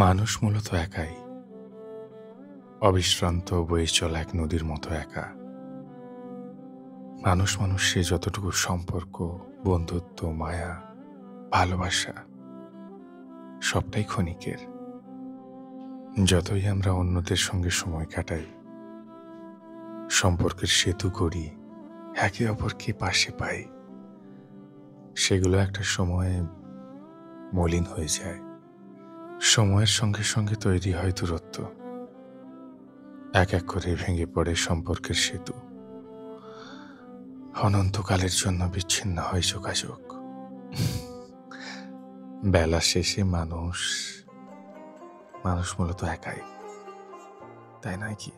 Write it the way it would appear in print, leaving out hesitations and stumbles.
মানুষ মূলত একাই, অবিশ্রান্ত বয়ে চলা এক নদীর মতো একা। মানুষে যতটুকু সম্পর্ক, বন্ধুত্ব, মায়া, ভালোবাসা সবটাই ক্ষণিকের। যতই আমরা অন্যদের সঙ্গে সময় কাটাই, সম্পর্কের সেতু গড়ি, একে অপরকে পাশে পাই, সেগুলো একটা সময়ে মলিন হয়ে যায়। সময়ের সঙ্গে সঙ্গে তৈরি হয় দূরত্ব, এক এক করে ভেঙে পড়ে সম্পর্কের সেতু, অনন্তকালের জন্য বিচ্ছিন্ন হয় যোগাযোগ। বেলা শেষে মানুষ মূলত একাই, তাই নয় কি?